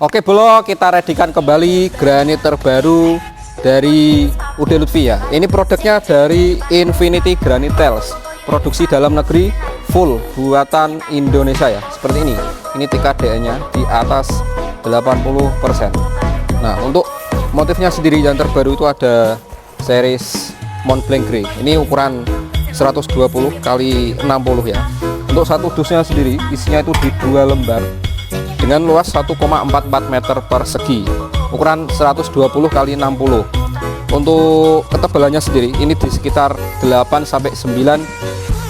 Oke Bolo, kita readykan kembali granit terbaru dari UD Lutfi ya. Ini produknya dari Infinity Granite Tiles, produksi dalam negeri, full buatan Indonesia ya. Seperti ini. Ini TKDN nya di atas 80%. Nah, untuk motifnya sendiri yang terbaru itu ada series Mont Blanc Grey. Ini ukuran 120 kali 60 ya. Untuk satu dusnya sendiri isinya itu di 2 lembar dengan luas 1,44 meter persegi, ukuran 120 kali 60. Untuk ketebalannya sendiri ini di sekitar 8 sampai 9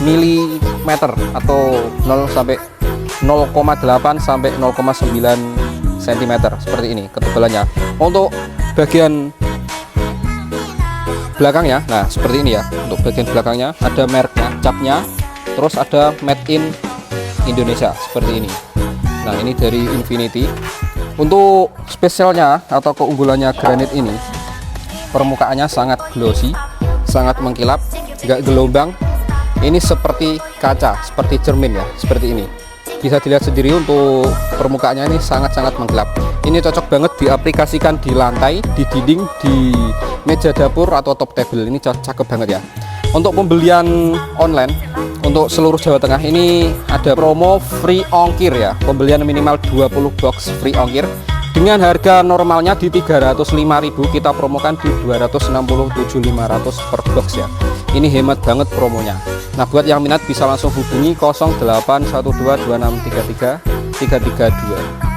mm atau 0 sampai 0,8 sampai 0,9 cm seperti ini ketebalannya. Untuk bagian belakangnya, nah seperti ini ya. Untuk bagian belakangnya ada mereknya, capnya, terus ada made in Indonesia seperti ini. Nah, ini dari Infinity. Untuk spesialnya atau keunggulannya granit ini, permukaannya sangat glossy, sangat mengkilap, nggak gelombang. Ini seperti kaca, seperti cermin ya, seperti ini. Bisa dilihat sendiri untuk permukaannya ini sangat-sangat mengkilap. Ini cocok banget diaplikasikan di lantai, di dinding, di meja dapur atau top table. Ini cakep banget ya. Untuk pembelian online untuk seluruh Jawa Tengah ini ada promo free ongkir ya. Pembelian minimal 20 box free ongkir dengan harga normalnya di 305.000, kita promokan di 267.500 per box ya. Ini hemat banget promonya. Nah, buat yang minat bisa langsung hubungi 08122633 332.